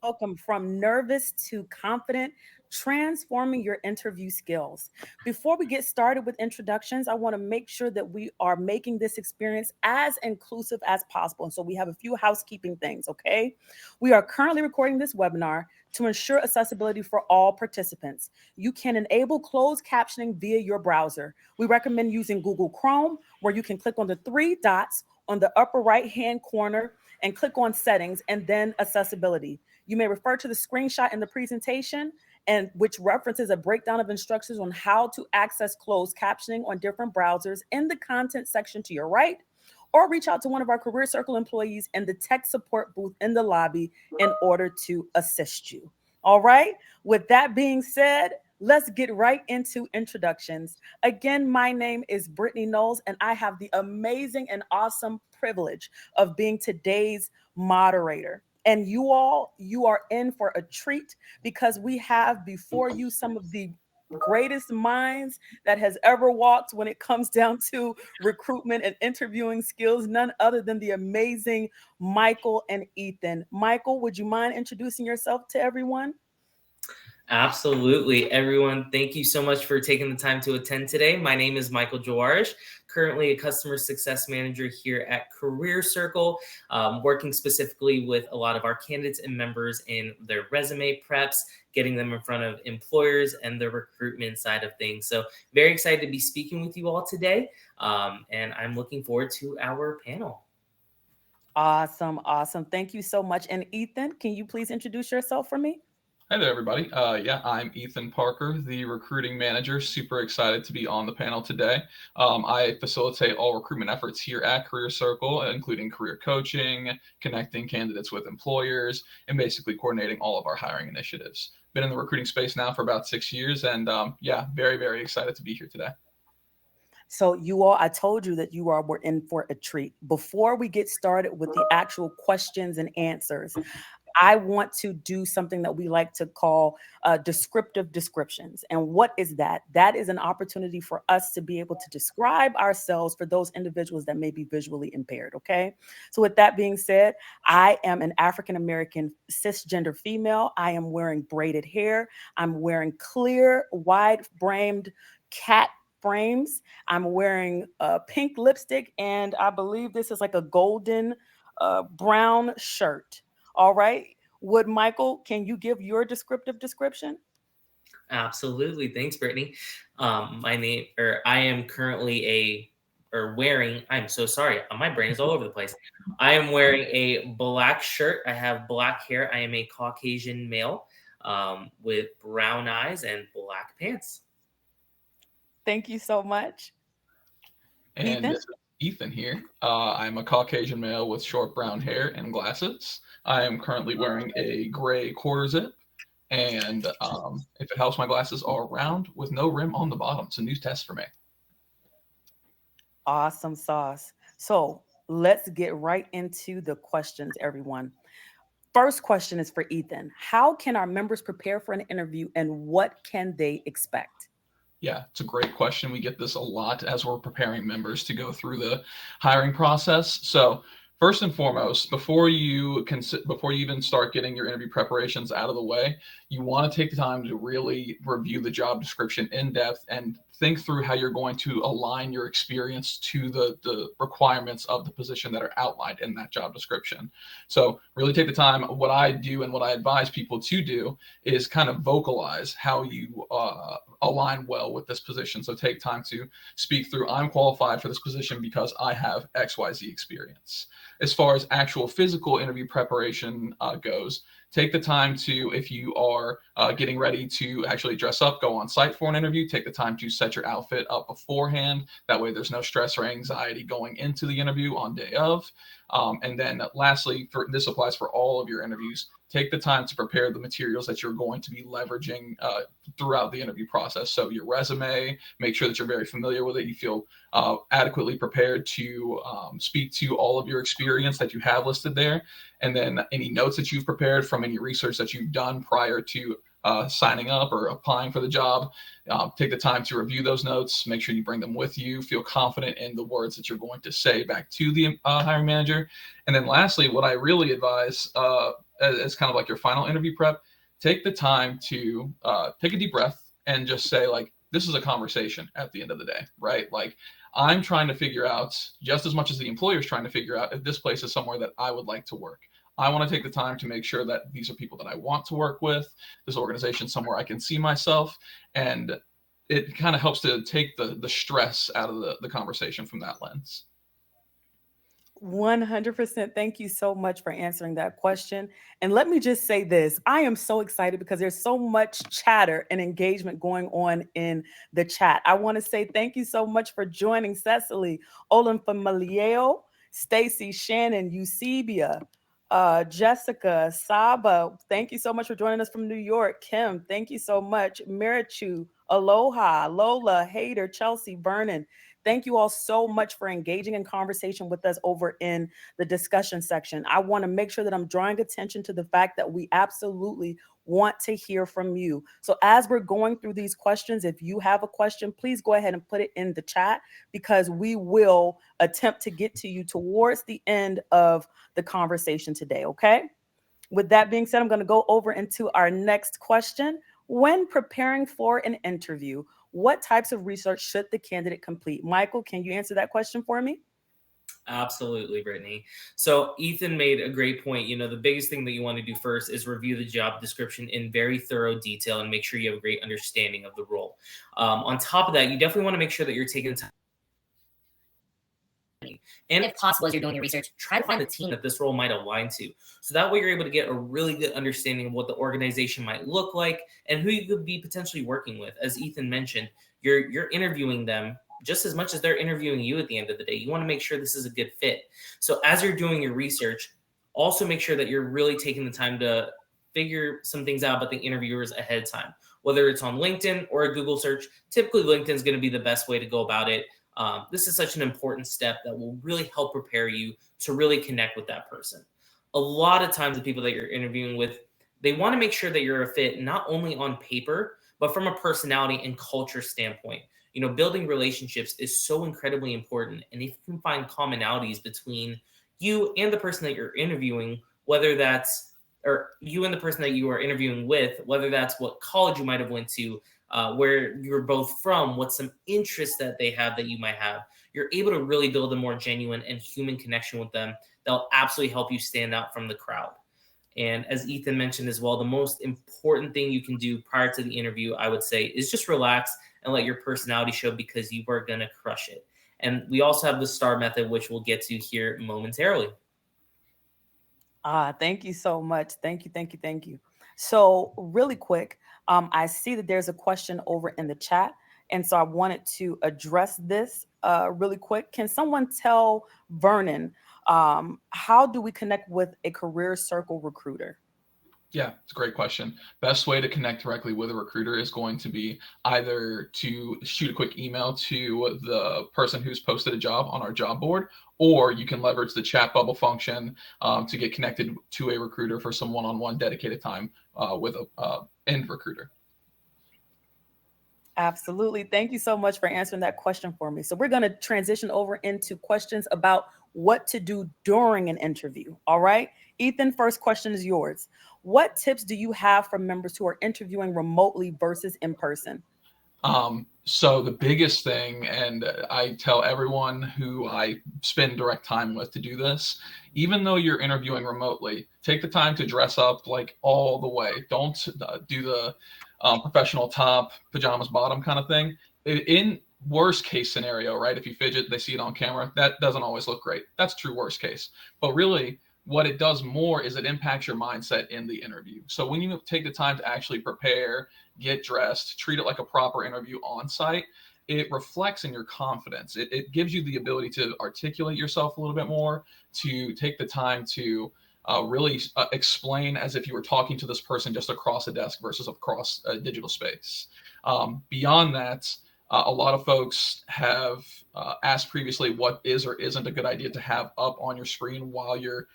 Welcome from nervous to confident, transforming your interview skills. Before we get started with introductions, I want to make sure that we are making this experience as inclusive as possible. And so we have a few housekeeping things, okay? We are currently recording this webinar to ensure accessibility for all participants. You can enable closed captioning via your browser. We recommend using Google Chrome, where you can click on the three dots on the upper right-hand corner and click on settings and then accessibility. You may refer to the screenshot in the presentation and which references a breakdown of instructions on how to access closed captioning on different browsers in the content section to your right, or reach out to one of our CareerCircle employees in the tech support booth in the lobby in order to assist you. All right, with that being said, let's get right into introductions. Again, my name is Brittany Knowles, and I have the amazing and awesome privilege of being today's moderator. And you are in for a treat because we have before you some of the greatest minds that has ever walked when it comes down to recruitment and interviewing skills, none other than the amazing Michael and Ethan. Michael, would you mind introducing yourself to everyone? Absolutely, everyone. Thank you so much for taking the time to attend today. My name is Michael Jawarish, currently a customer success manager here at CareerCircle, working specifically with a lot of our candidates and members in their resume preps, getting them in front of employers and the recruitment side of things. So very excited to be speaking with you all today, and I'm looking forward to our panel. Awesome, awesome. Thank you so much. And Ethan, can you please introduce yourself for me? Hi there, everybody. I'm Ethan Parker, the recruiting manager. Super excited to be on the panel today. I facilitate all recruitment efforts here at CareerCircle, including career coaching, connecting candidates with employers, and basically coordinating all of our hiring initiatives. Been in the recruiting space now for about 6 years, and very, very excited to be here today. So you all, I told you that you all were in for a treat. Before we get started with the actual questions and answers, I want to do something that we like to call descriptive descriptions. And what is that? That is an opportunity for us to be able to describe ourselves for those individuals that may be visually impaired, okay? So with that being said, I am an African-American cisgender female. I am wearing braided hair. I'm wearing clear, wide-brimmed cat frames. I'm wearing pink lipstick, and I believe this is like a golden brown shirt. All right. Can you give your descriptive description? Absolutely. Thanks, Brittany. I am currently I'm so sorry. My brain is all over the place. I am wearing a black shirt. I have black hair. I am a Caucasian male with brown eyes and black pants. Thank you so much. And Ethan? this is Ethan here. I'm a Caucasian male with short brown hair and glasses. I am currently wearing a gray quarter zip. And if it helps, my glasses are round with no rim on the bottom. It's a new test for me. Awesome sauce. So let's get right into the questions, everyone. First question is for Ethan. How can our members prepare for an interview and what can they expect? Yeah, it's a great question. We get this a lot as we're preparing members to go through the hiring process. So first and foremost, before you even start getting your interview preparations out of the way, you want to take the time to really review the job description in depth and think through how you're going to align your experience to the requirements of the position that are outlined in that job description. So really take the time. What I do and what I advise people to do is kind of vocalize how you align well with this position. So take time to speak through, I'm qualified for this position because I have XYZ experience. As far as actual physical interview preparation goes, take the time to, if you are getting ready to actually dress up, go on site for an interview, take the time to set your outfit up beforehand. That way there's no stress or anxiety going into the interview on day of. And then lastly, this applies for all of your interviews, take the time to prepare the materials that you're going to be leveraging throughout the interview process. So your resume, make sure that you're very familiar with it. You feel adequately prepared to speak to all of your experience that you have listed there. And then any notes that you've prepared from any research that you've done prior to signing up or applying for the job. Take the time to review those notes, make sure you bring them with you, feel confident in the words that you're going to say back to the hiring manager. And then lastly, what I really advise as kind of like your final interview prep, take the time to take a deep breath and just say, like, this is a conversation at the end of the day, right? Like, I'm trying to figure out, just as much as the employer is trying to figure out, if this place is somewhere that I would like to work. I want to take the time to make sure that these are people that I want to work with, this organization somewhere I can see myself, and it kind of helps to take the stress out of the conversation from that lens. 100%. Thank you so much for answering that question. And let me just say this. I am so excited because there's so much chatter and engagement going on in the chat. I want to say thank you so much for joining Cecily, Olenfamilieo, Stacy, Shannon, Eusebia, Jessica, Saba. Thank you so much for joining us from New York. Kim, thank you so much. Merichu, Aloha, Lola, Hader, Chelsea, Vernon. Thank you all so much for engaging in conversation with us over in the discussion section. I want to make sure that I'm drawing attention to the fact that we absolutely want to hear from you. So as we're going through these questions, if you have a question, please go ahead and put it in the chat, because we will attempt to get to you towards the end of the conversation today, okay? With that being said, I'm going to go over into our next question. When preparing for an interview, what types of research should the candidate complete? Michael, can you answer that question for me? Absolutely, Brittany. So Ethan made a great point. The biggest thing that you want to do first is review the job description in very thorough detail and make sure you have a great understanding of the role. On top of that, you definitely want to make sure that you're taking time. And if possible, as you're doing your research, try to find the team that this role might align to. So that way you're able to get a really good understanding of what the organization might look like and who you could be potentially working with. As Ethan mentioned, you're interviewing them just as much as they're interviewing you at the end of the day. You want to make sure this is a good fit. So as you're doing your research, also make sure that you're really taking the time to figure some things out about the interviewers ahead of time, whether it's on LinkedIn or a Google search. Typically, LinkedIn is going to be the best way to go about it. This is such an important step that will really help prepare you to really connect with that person. A lot of times the people that you're interviewing with, they want to make sure that you're a fit, not only on paper, but from a personality and culture standpoint. Building relationships is so incredibly important. And if you can find commonalities between you and the person that you're interviewing, whether that's, or you and the person that you are interviewing with, whether that's what college you might have went to, where you're both from, what some interests that they have that you might have, you're able to really build a more genuine and human connection with them that'll absolutely help you stand out from the crowd. And as Ethan mentioned as well, the most important thing you can do prior to the interview, I would say, is just relax and let your personality show, because you are going to crush it. And we also have the STAR method, which we'll get to here momentarily. Thank you so much. Thank you. So really quick, I see that there's a question over in the chat. And so I wanted to address this really quick. Can someone tell Vernon, how do we connect with a CareerCircle recruiter? Yeah, it's a great question. Best way to connect directly with a recruiter is going to be either to shoot a quick email to the person who's posted a job on our job board, or you can leverage the chat bubble function to get connected to a recruiter for some one-on-one dedicated time with a end recruiter. Absolutely. Thank you so much for answering that question for me. So we're going to transition over into questions about what to do during an interview. All right. Ethan, first question is yours. What tips do you have for members who are interviewing remotely versus in person? So the biggest thing, and I tell everyone who I spend direct time with to do this, even though you're interviewing remotely, take the time to dress up like all the way. Don't do the professional top, pajamas bottom kind of thing. In worst case scenario, right? If you fidget, they see it on camera. That doesn't always look great. That's true worst case. But really, what it does more is it impacts your mindset in the interview. So when you take the time to actually prepare, get dressed, treat it like a proper interview on site, it reflects in your confidence. It gives you the ability to articulate yourself a little bit more, to take the time to really explain as if you were talking to this person just across a desk versus across a digital space. Beyond that, a lot of folks have asked previously what is or isn't a good idea to have up on your screen while you're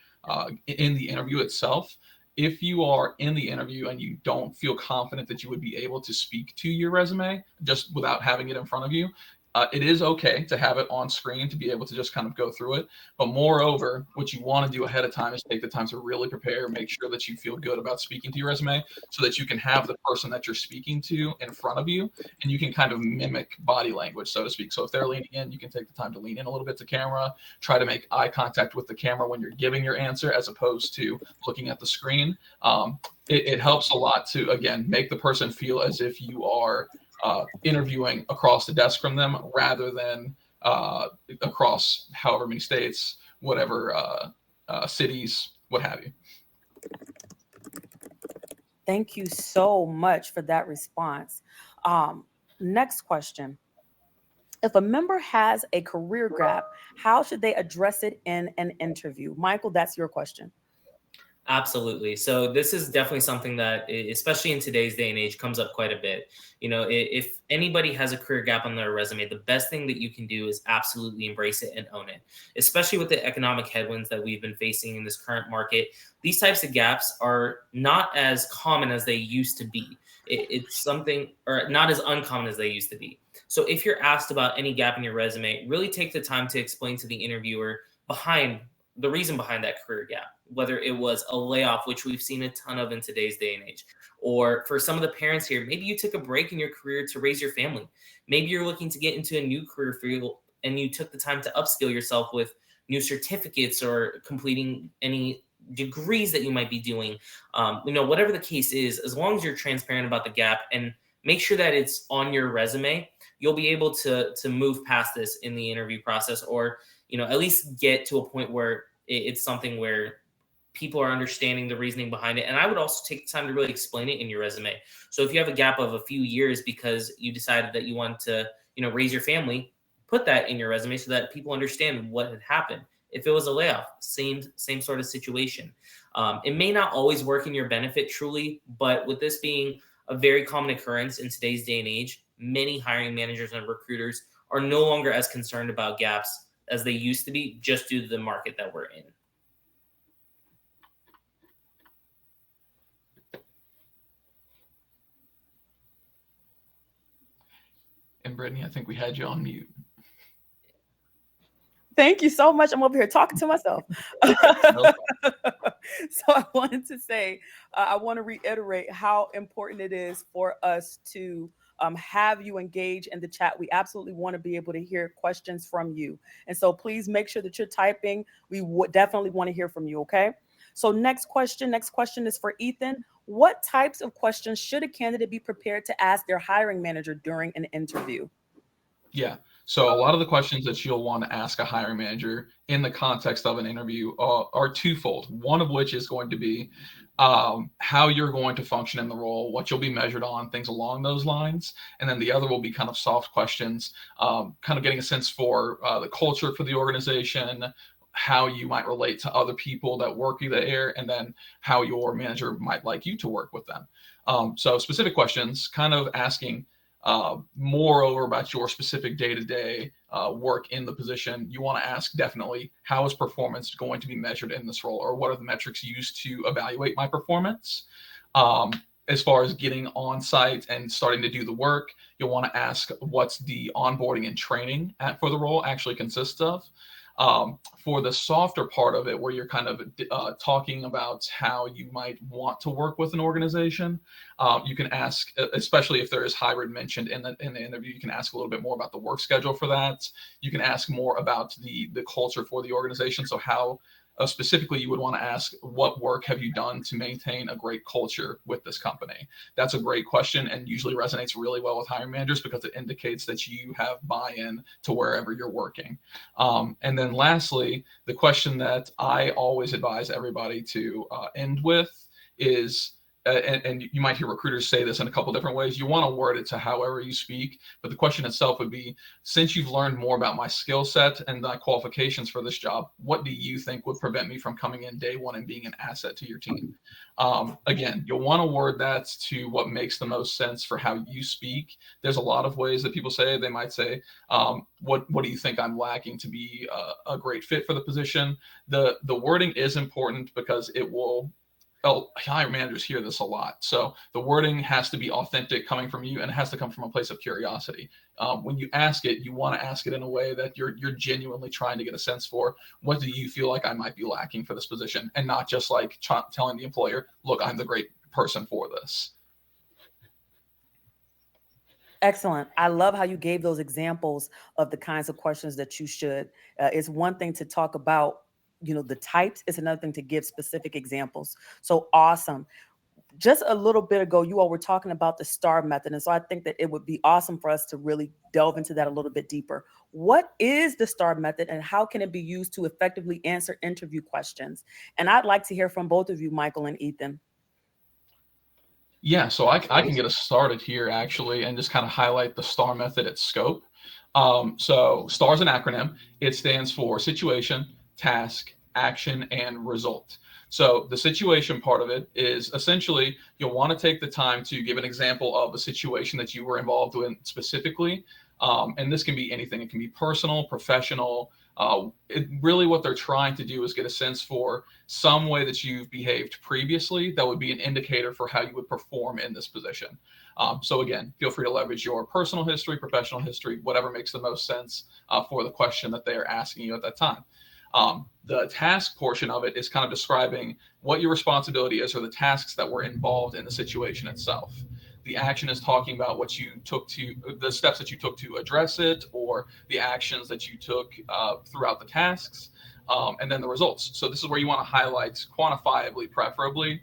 in the interview itself. If you are in the interview and you don't feel confident that you would be able to speak to your resume just without having it in front of you, It is okay to have it on screen to be able to just kind of go through it. But moreover, what you want to do ahead of time is take the time to really prepare, make sure that you feel good about speaking to your resume so that you can have the person that you're speaking to in front of you and you can kind of mimic body language, so to speak. So if they're leaning in, you can take the time to lean in a little bit to camera, try to make eye contact with the camera when you're giving your answer as opposed to looking at the screen. It helps a lot to, again, make the person feel as if you are interviewing across the desk from them rather than across however many states, whatever cities, what have you. Thank you so much for that response. Next question. If a member has a career gap, how should they address it in an interview? Michael, that's your question. Absolutely. So this is definitely something that, especially in today's day and age, comes up quite a bit. You know, if anybody has a career gap on their resume, the best thing that you can do is absolutely embrace it and own it, especially with the economic headwinds that we've been facing in this current market. These types of gaps are not as common as they used to be. It's something, or not as uncommon as they used to be. So if you're asked about any gap in your resume, really take the time to explain to the interviewer the reason behind that career gap, whether it was a layoff, which we've seen a ton of in today's day and age, or for some of the parents here, maybe you took a break in your career to raise your family. Maybe you're looking to get into a new career field and you took the time to upskill yourself with new certificates or completing any degrees that you might be doing. Whatever the case is, as long as you're transparent about the gap and make sure that it's on your resume, you'll be able to move past this in the interview process, or at least get to a point where it's something where people are understanding the reasoning behind it. And I would also take the time to really explain it in your resume. So if you have a gap of a few years because you decided that you want to, raise your family, put that in your resume so that people understand what had happened. If it was a layoff, same sort of situation. It may not always work in your benefit truly, but with this being a very common occurrence in today's day and age, many hiring managers and recruiters are no longer as concerned about gaps as they used to be, just due to the market that we're in. And Brittany, I think we had you on mute. Thank you so much. I'm over here talking to myself. So I wanted to say, I want to reiterate how important it is for us to have you engage in the chat. We absolutely want to be able to hear questions from you. And so please make sure that you're typing. We would definitely want to hear from you, okay? So next question is for Ethan. What types of questions should a candidate be prepared to ask their hiring manager during an interview? Yeah. So a lot of the questions that you'll want to ask a hiring manager in the context of an interview are twofold. One of which is going to be how you're going to function in the role, what you'll be measured on, things along those lines. And then the other will be kind of soft questions, kind of getting a sense for the culture for the organization, how you might relate to other people that work there, and then how your manager might like you to work with them. So specific questions, kind of asking moreover about your specific day-to-day work in the position. You want to ask definitely, how is performance going to be measured in this role, or what are the metrics used to evaluate my performance? As far as getting on site and starting to do the work, you'll want to ask what's the onboarding and training for the role actually consists of. For the softer part of it, where you're kind of talking about how you might want to work with an organization, you can ask, especially if there is hybrid mentioned in the interview, you can ask a little bit more about the work schedule for that. You can ask more about the culture for the organization. So how specifically you would want to ask, what work have you done to maintain a great culture with this company? That's a great question and usually resonates really well with hiring managers because it indicates that you have buy-in to wherever you're working. And then lastly, the question that I always advise everybody to end with is, and you might hear recruiters say this in a couple different ways, you want to word it to however you speak, but the question itself would be, since you've learned more about my skill set and my qualifications for this job, what do you think would prevent me from coming in day one and being an asset to your team? Again, you'll want to word that to what makes the most sense for how you speak. There's a lot of ways that people say. They might say, what do you think I'm lacking to be a great fit for the position? The wording is important because it will hiring managers hear this a lot. So the wording has to be authentic, coming from you, and it has to come from a place of curiosity. When you ask it, you want to ask it in a way that you're genuinely trying to get a sense for, what do you feel like I might be lacking for this position, and not just like telling the employer, look, I'm the great person for this. Excellent. I love how you gave those examples of the kinds of questions that you should. It's one thing to talk about, the types. It's another thing to give specific examples. So awesome. Just a little bit ago, you all were talking about the STAR method. And so I think that it would be awesome for us to really delve into that a little bit deeper. What is the STAR method and how can it be used to effectively answer interview questions? And I'd like to hear from both of you, Michael and Ethan. Yeah, so I can get us started here actually and just kind of highlight the STAR method at scope. So STAR is an acronym. It stands for situation, task, action, and result. So the situation part of it is essentially you'll want to take the time to give an example of a situation that you were involved in specifically. And this can be anything. It can be personal, professional. Really what they're trying to do is get a sense for some way that you've behaved previously that would be an indicator for how you would perform in this position. So again, feel free to leverage your personal history, professional history, whatever makes the most sense for the question that they are asking you at that time. The task portion of it is kind of describing what your responsibility is or the tasks that were involved in the situation itself. The action is talking about what you took the steps that you took to address it, or the actions that you took throughout the tasks, and then the results. So this is where you want to highlight quantifiably, preferably,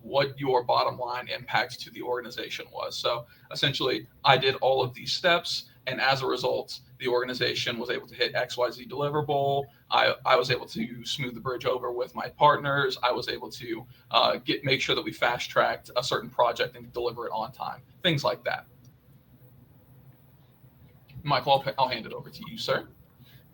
what your bottom line impact to the organization was. So essentially, I did all of these steps, and as a result, the organization was able to hit XYZ deliverable. I was able to smooth the bridge over with my partners. I was able to make sure that we fast tracked a certain project and deliver it on time. Things like that. Michael, I'll hand it over to you, sir.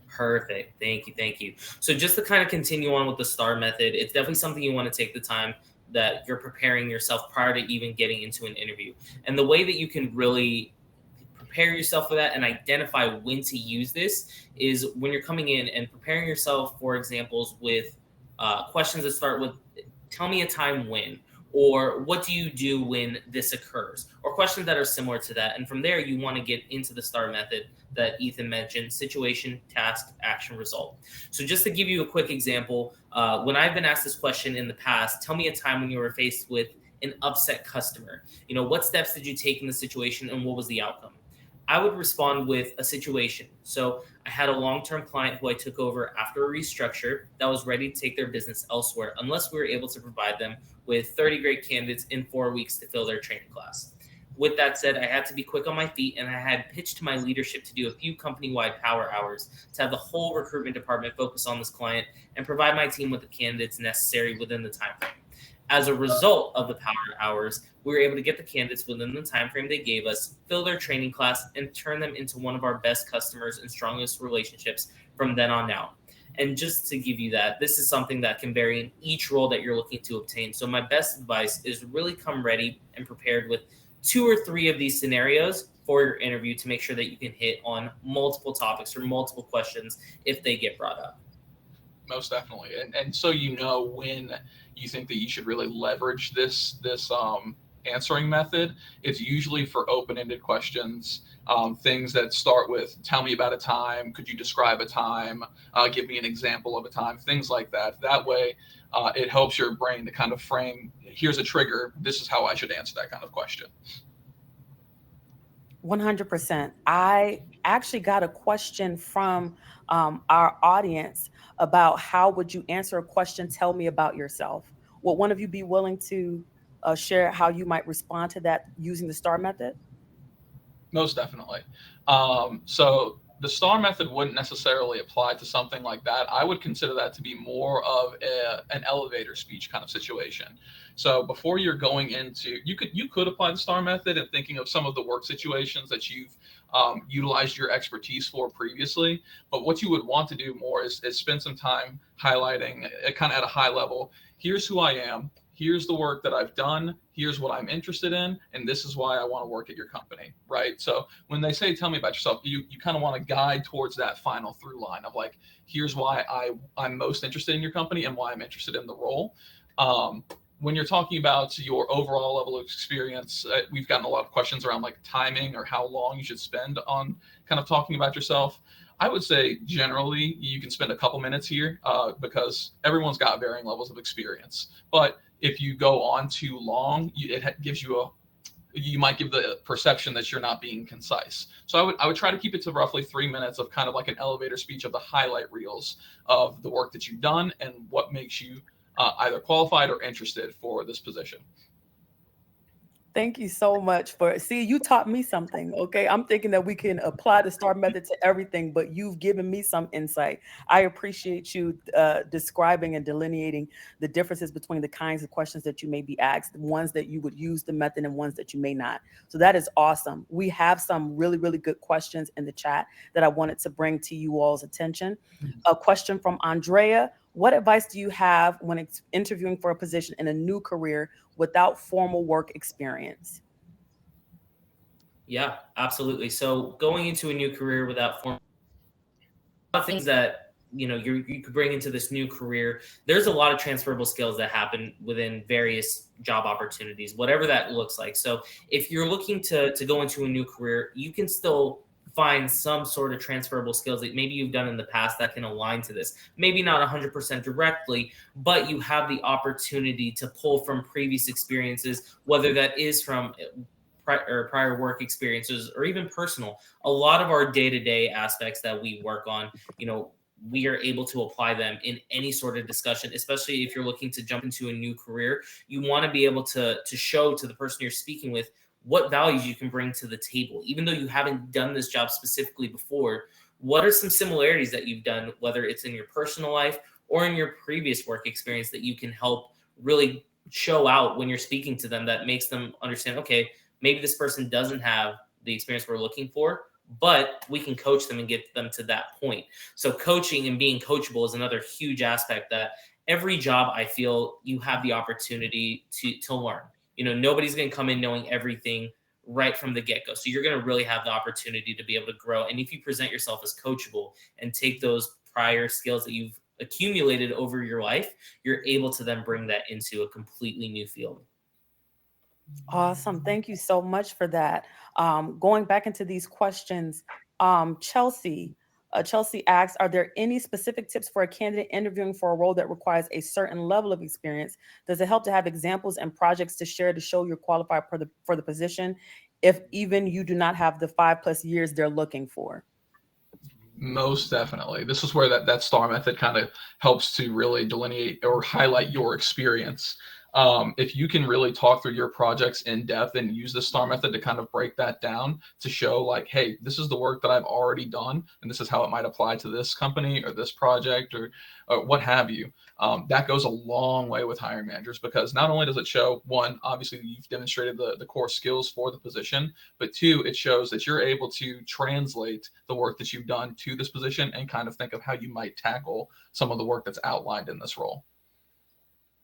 Perfect. Thank you. So just to kind of continue on with the STAR method, it's definitely something you want to take the time that you're preparing yourself prior to even getting into an interview. And the way that you can really prepare yourself for that and identify when to use this is when you're coming in and preparing yourself for examples with questions that start with, tell me a time when, or what do you do when this occurs, or questions that are similar to that. And from there, you want to get into the STAR method that Ethan mentioned: situation, task, action, result. So just to give you a quick example, when I've been asked this question in the past, tell me a time when you were faced with an upset customer. What steps did you take in the situation and what was the outcome? I would respond with a situation. So I had a long-term client who I took over after a restructure that was ready to take their business elsewhere unless we were able to provide them with 30 great candidates in 4 weeks to fill their training class. With that said, I had to be quick on my feet, and I had pitched to my leadership to do a few company-wide power hours to have the whole recruitment department focus on this client and provide my team with the candidates necessary within the time frame. As a result of the power hours, we were able to get the candidates within the time frame they gave us, fill their training class, and turn them into one of our best customers and strongest relationships from then on out. And just to give you that, this is something that can vary in each role that you're looking to obtain. So my best advice is really come ready and prepared with 2 or 3 of these scenarios for your interview to make sure that you can hit on multiple topics or multiple questions if they get brought up. Most definitely. And so when you think that you should really leverage this answering method, it's usually for open-ended questions, things that start with, tell me about a time, could you describe a time, give me an example of a time, things like that. That way, it helps your brain to kind of frame, here's a trigger, this is how I should answer that kind of question. 100%. I actually got a question from our audience about how would you answer a question, tell me about yourself. Would one of you be willing to share how you might respond to that using the STAR method? Most definitely. So the STAR method wouldn't necessarily apply to something like that. I would consider that to be more of an elevator speech kind of situation. So before you're going into, you could apply the STAR method and thinking of some of the work situations that you've utilized your expertise for previously. But what you would want to do more is spend some time highlighting kind of at a high level. Here's who I am. Here's the work that I've done. Here's what I'm interested in. And this is why I want to work at your company, right? So when they say, tell me about yourself, you kind of want to guide towards that final through line of here's why I'm most interested in your company and why I'm interested in the role. when you're talking about your overall level of experience, we've gotten a lot of questions around like timing or how long you should spend on kind of talking about yourself. I would say generally you can spend a couple minutes here because everyone's got varying levels of experience. But if you go on too long, it gives you you might give the perception that you're not being concise. So I would try to keep it to roughly 3 minutes of kind of like an elevator speech of the highlight reels of the work that you've done and what makes you either qualified or interested for this position. Thank you so much you taught me something. Okay. I'm thinking that we can apply the STAR method to everything, but you've given me some insight. I appreciate you describing and delineating the differences between the kinds of questions that you may be asked, the ones that you would use the method and ones that you may not. So that is awesome. We have some really, really good questions in the chat that I wanted to bring to you all's attention. A question from Andrea. What advice do you have when interviewing for a position in a new career without formal work experience? Yeah, absolutely. So going into a new career without formal things that you could bring into this new career, there's a lot of transferable skills that happen within various job opportunities, whatever that looks like. So if you're looking to go into a new career, you can still find some sort of transferable skills that maybe you've done in the past that can align to this. Maybe not 100% directly, but you have the opportunity to pull from previous experiences, whether that is from prior work experiences or even personal. A lot of our day-to-day aspects that we work on, we are able to apply them in any sort of discussion, especially if you're looking to jump into a new career. You want to be able to show to the person you're speaking with what values you can bring to the table. Even though you haven't done this job specifically before, what are some similarities that you've done, whether it's in your personal life or in your previous work experience, that you can help really show out when you're speaking to them, that makes them understand, okay, maybe this person doesn't have the experience we're looking for, but we can coach them and get them to that point. So coaching and being coachable is another huge aspect that every job, I feel, you have the opportunity to learn. Nobody's going to come in knowing everything right from the get-go. So you're going to really have the opportunity to be able to grow. And if you present yourself as coachable and take those prior skills that you've accumulated over your life, you're able to then bring that into a completely new field. Awesome. Thank you so much for that. Going back into these questions, Chelsea asks, are there any specific tips for a candidate interviewing for a role that requires a certain level of experience? Does it help to have examples and projects to share to show you're qualified for the position, if even you do not have the 5+ years they're looking for? Most definitely. This is where that STAR method kind of helps to really delineate or highlight your experience. If you can really talk through your projects in depth and use the STAR method to kind of break that down to show like, hey, this is the work that I've already done, and this is how it might apply to this company or this project or what have you. That goes a long way with hiring managers, because not only does it show, one, obviously you've demonstrated the core skills for the position, but two, it shows that you're able to translate the work that you've done to this position and kind of think of how you might tackle some of the work that's outlined in this role.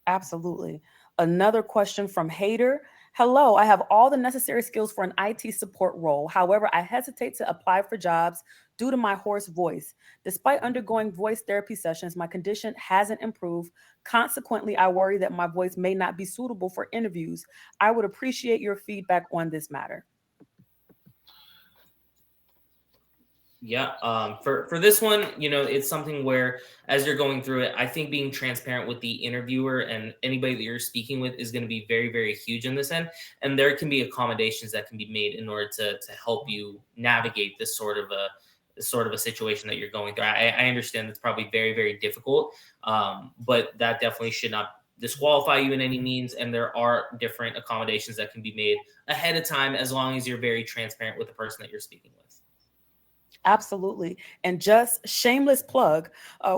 Absolutely. Another question from Hader. Hello, I have all the necessary skills for an IT support role. However, I hesitate to apply for jobs due to my hoarse voice. Despite undergoing voice therapy sessions, my condition hasn't improved. Consequently, I worry that my voice may not be suitable for interviews. I would appreciate your feedback on this matter. Yeah. For this one, it's something where as you're going through it, I think being transparent with the interviewer and anybody that you're speaking with is going to be very, very huge in this end. And there can be accommodations that can be made in order to help you navigate this sort of a situation that you're going through. I understand it's probably very, very difficult, but that definitely should not disqualify you in any means. And there are different accommodations that can be made ahead of time, as long as you're very transparent with the person that you're speaking with. Absolutely. And just shameless plug,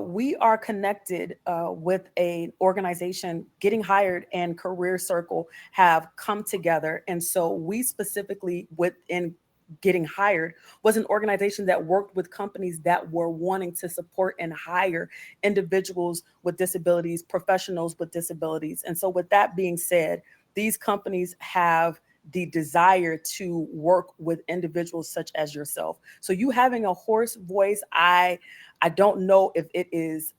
we are connected with an organization, Getting Hired and CareerCircle have come together. And so we specifically within Getting Hired was an organization that worked with companies that were wanting to support and hire individuals with disabilities, professionals with disabilities. And so with that being said, these companies have the desire to work with individuals such as yourself. So you having a hoarse voice, I I don't know if it is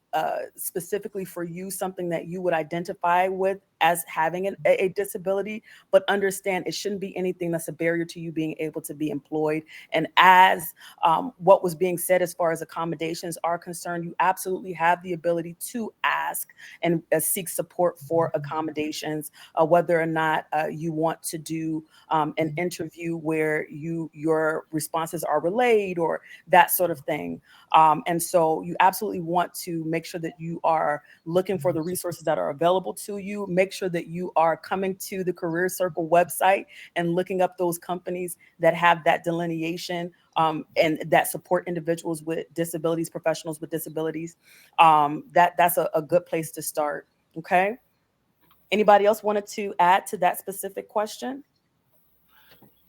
specifically for you something that you would identify with as having a disability, but understand it shouldn't be anything that's a barrier to you being able to be employed. And as what was being said as far as accommodations are concerned, you absolutely have the ability to ask and seek support for accommodations, whether or not you want to do an interview where your responses are relayed or that sort of thing. And so you absolutely want to make sure that you are looking for the resources that are available to you. Make sure that you are coming to the CareerCircle website and looking up those companies that have that delineation and that support individuals with disabilities, professionals with disabilities. That's a good place to start. Okay. Anybody else wanted to add to that specific question?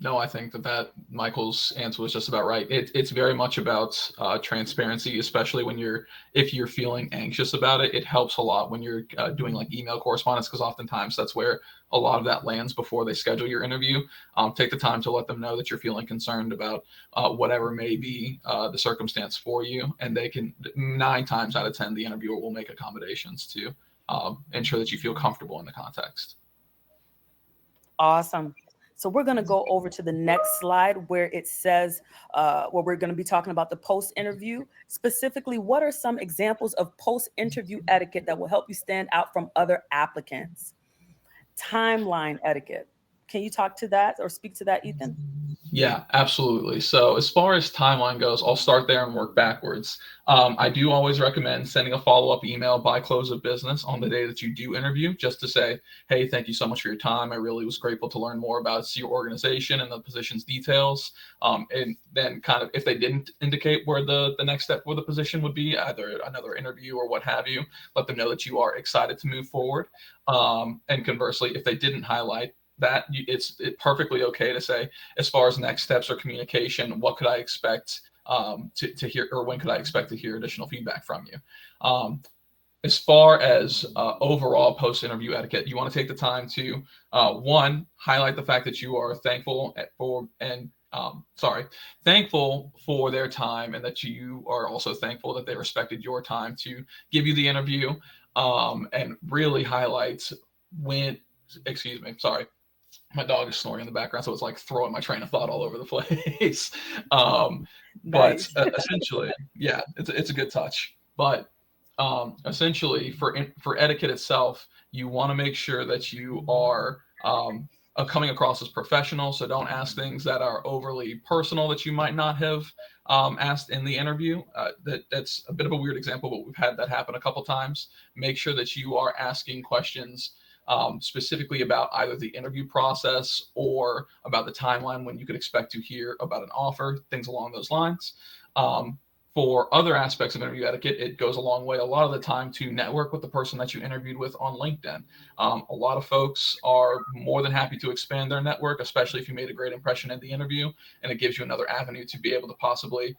No, I think that Michael's answer was just about right. It's very much about transparency, especially if you're feeling anxious about it. It helps a lot when you're doing like email correspondence, because oftentimes that's where a lot of that lands before they schedule your interview. Take the time to let them know that you're feeling concerned about whatever may be the circumstance for you, and they can 9 times out of 10 the interviewer will make accommodations to ensure that you feel comfortable in the context. Awesome. So we're going to go over to the next slide where it says, where we're going to be talking about the post-interview. Specifically, what are some examples of post-interview etiquette that will help you stand out from other applicants? Timeline etiquette. Can you talk to that or speak to that, Ethan? Yeah, absolutely. So as far as timeline goes, I'll start there and work backwards. I do always recommend sending a follow-up email by close of business on the day that you do interview, just to say, hey, thank you so much for your time. I really was grateful to learn more about your organization and the position's details. And then kind of if they didn't indicate where the next step for the position would be, either another interview or what have you, let them know that you are excited to move forward. And conversely, if they didn't highlight that, it's perfectly okay to say, as far as next steps or communication, what could I expect to hear, or when could I expect to hear additional feedback from you? As far as overall post-interview etiquette, you want to take the time to one, highlight the fact that you are thankful for their time, and that you are also thankful that they respected your time to give you the interview, and really highlight my dog is snoring in the background, so it's like throwing my train of thought all over the place. Nice. But essentially, yeah, it's a good touch. But essentially, for etiquette itself, you want to make sure that you are coming across as professional. So don't ask things that are overly personal that you might not have asked in the interview. That's a bit of a weird example, but we've had that happen a couple times. Make sure that you are asking questions specifically about either the interview process or about the timeline when you could expect to hear about an offer, things along those lines. For other aspects of interview etiquette, it goes a long way a lot of the time to network with the person that you interviewed with on LinkedIn. A lot of folks are more than happy to expand their network, especially if you made a great impression in the interview, and it gives you another avenue to be able to possibly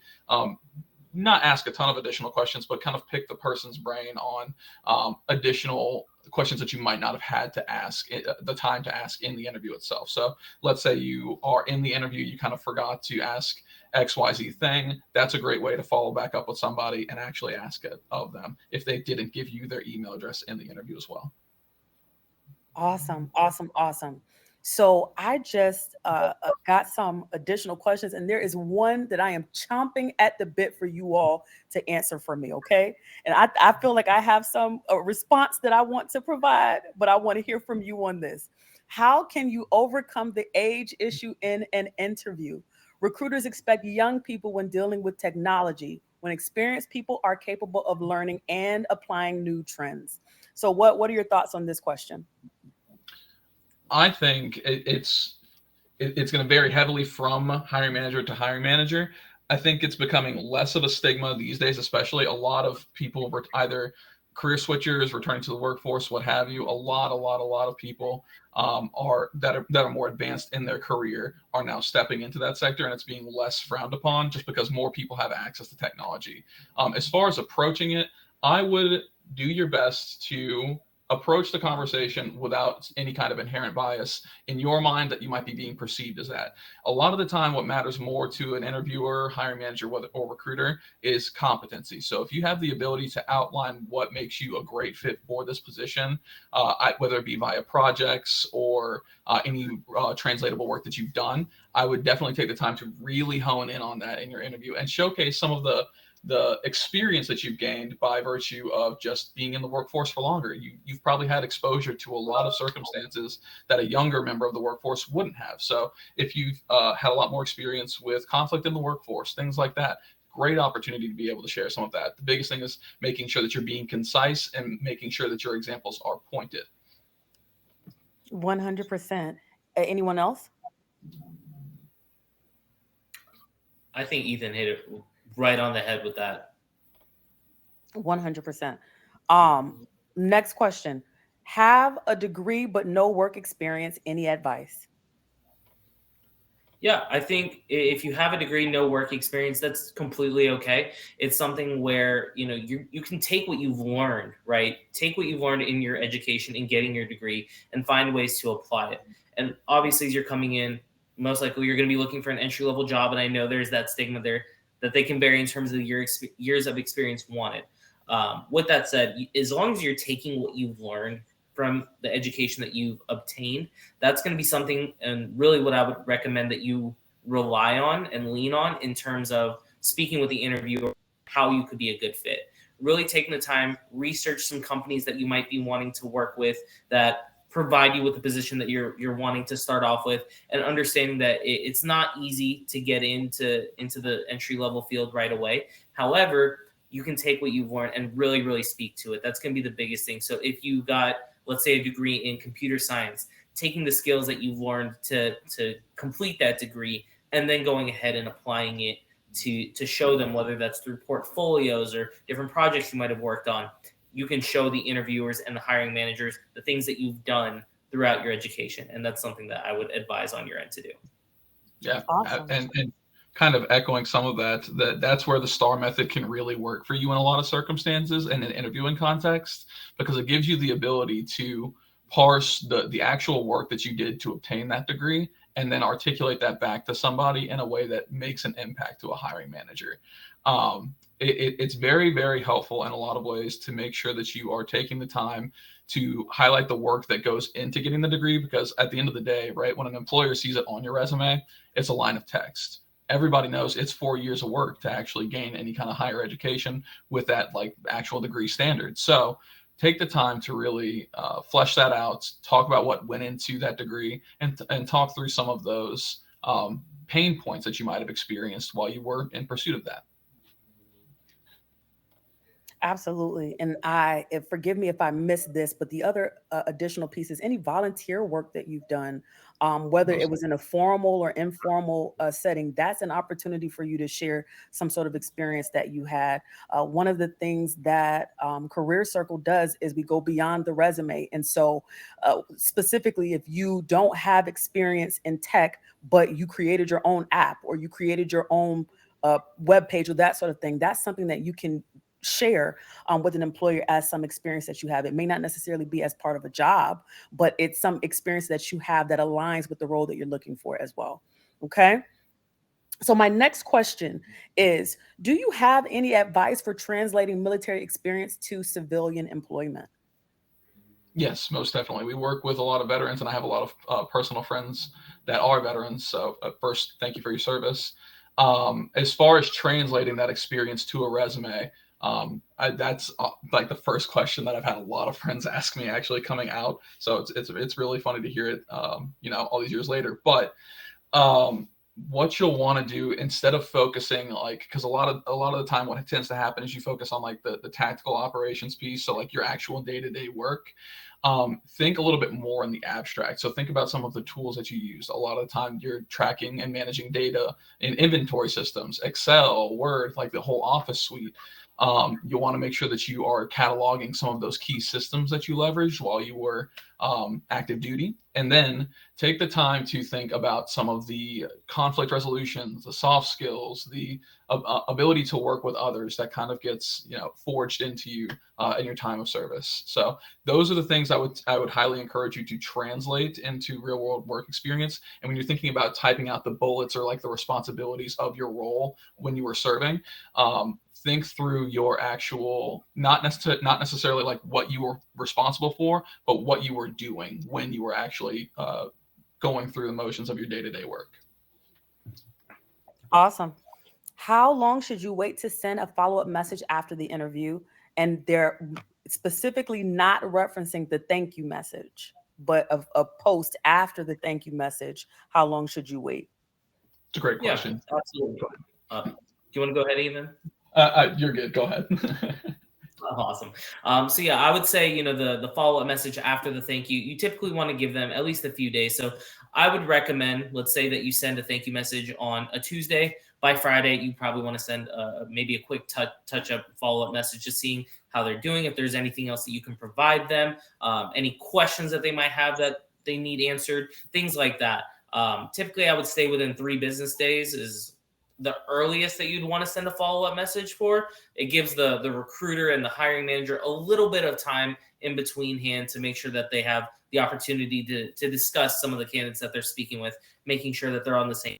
not ask a ton of additional questions, but kind of pick the person's brain on additional questions that you might not have had to ask the time to ask in the interview itself. So let's say you are in the interview, you kind of forgot to ask XYZ thing. That's a great way to follow back up with somebody and actually ask it of them if they didn't give you their email address in the interview as well. Awesome. So I just got some additional questions, and there is one that I am chomping at the bit for you all to answer for me, okay? And I feel like I have some response that I want to provide, but I want to hear from you on this. How can you overcome the age issue in an interview? Recruiters expect young people when dealing with technology, when experienced people are capable of learning and applying new trends. So what are your thoughts on this question? I think it's going to vary heavily from hiring manager to hiring manager. I think it's becoming less of a stigma these days, especially a lot of people were either career switchers, returning to the workforce, what have you. A lot of people that are more advanced in their career are now stepping into that sector, and it's being less frowned upon just because more people have access to technology. As far as approaching it, I would do your best to approach the conversation without any kind of inherent bias in your mind that you might be being perceived as that. A lot of the time, what matters more to an interviewer, hiring manager, or recruiter is competency. So if you have the ability to outline what makes you a great fit for this position, whether it be via projects or any translatable work that you've done, I would definitely take the time to really hone in on that in your interview and showcase some of the experience that you've gained by virtue of just being in the workforce for longer. You've probably had exposure to a lot of circumstances that a younger member of the workforce wouldn't have. So if you've had a lot more experience with conflict in the workforce, things like that, great opportunity to be able to share some of that. The biggest thing is making sure that you're being concise and making sure that your examples are pointed. 100%. Anyone else? I think Ethan hit it right on the head with that. 100%. Next question. Have a degree but no work experience. Any advice? Yeah, I think if you have a degree, no work experience, that's completely okay. It's something where, you can take what you've learned, right? Take what you've learned in your education and getting your degree and find ways to apply it. And obviously, as you're coming in, most likely you're going to be looking for an entry-level job. And I know there's that stigma there that they can vary in terms of your years of experience wanted. With that said, as long as you're taking what you've learned from the education that you've obtained, that's going to be something, and really what I would recommend that you rely on and lean on in terms of speaking with the interviewer, how you could be a good fit. Really taking the time, research some companies that you might be wanting to work with that provide you with the position that you're wanting to start off with, and understanding that it's not easy to get into the entry level field right away. However, you can take what you've learned and really, really speak to it. That's going to be the biggest thing. So if you got, let's say, a degree in computer science, taking the skills that you've learned to complete that degree and then going ahead and applying it to show them, whether that's through portfolios or different projects you might have worked on, you can show the interviewers and the hiring managers the things that you've done throughout your education. And that's something that I would advise on your end to do. Yeah. Awesome. And kind of echoing some of that's where the STAR method can really work for you in a lot of circumstances and in interviewing context, because it gives you the ability to parse the actual work that you did to obtain that degree and then articulate that back to somebody in a way that makes an impact to a hiring manager. It's very, very helpful in a lot of ways to make sure that you are taking the time to highlight the work that goes into getting the degree, because at the end of the day, right, when an employer sees it on your resume, it's a line of text. Everybody knows it's 4 years of work to actually gain any kind of higher education with that like actual degree standard. So take the time to really flesh that out, talk about what went into that degree, and talk through some of those pain points that you might have experienced while you were in pursuit of that. Absolutely. And forgive me if I missed this, but the other additional piece is any volunteer work that you've done, whether it was in a formal or informal setting, that's an opportunity for you to share some sort of experience that you had. One of the things that CareerCircle does is we go beyond the resume. And so specifically, if you don't have experience in tech, but you created your own app or you created your own web page or that sort of thing, that's something that you can share with an employer as some experience that you have. It may not necessarily be as part of a job, but it's some experience that you have that aligns with the role that you're looking for as well. Okay. So my next question is, do you have any advice for translating military experience to civilian employment? Yes, most definitely. We work with a lot of veterans, and I have a lot of personal friends that are veterans. So first, thank you for your service. As far as translating that experience to a resume, that's like the first question that I've had a lot of friends ask me actually coming out. So it's really funny to hear it, all these years later. But what you'll want to do, instead of focusing because a lot of the time what tends to happen is you focus on like the tactical operations piece, so like your actual day-to-day work. think a little bit more in the abstract. So think about some of the tools that you use. A lot of the time you're tracking and managing data in inventory systems, Excel, Word, like the whole Office suite. You want to make sure that you are cataloging some of those key systems that you leveraged while you were active duty. And then take the time to think about some of the conflict resolutions, the soft skills, the ability to work with others that kind of gets, forged into you in your time of service. So those are the things I would highly encourage you to translate into real world work experience. And when you're thinking about typing out the bullets or like the responsibilities of your role when you were serving, think through your actual, not necessarily like what you were responsible for, but what you were doing when you were actually going through the motions of your day-to-day work. Awesome. How long should you wait to send a follow-up message after the interview? And they're specifically not referencing the thank you message, but a post after the thank you message. How long should you wait? It's a great question. Yeah, absolutely. Do you want to go ahead, Ethan? You're good. Go ahead. Awesome. So yeah, I would say, the follow-up message after the thank you typically want to give them at least a few days. So I would recommend, let's say that you send a thank you message on a Tuesday. By Friday, you probably want to send maybe a quick touch-up follow-up message, just seeing how they're doing, if there's anything else that you can provide them, any questions that they might have that they need answered, things like that. Typically, I would say within 3 business days is the earliest that you'd want to send a follow-up message for. It gives the recruiter and the hiring manager a little bit of time in between hand to make sure that they have the opportunity to discuss some of the candidates that they're speaking with, making sure that they're on the same.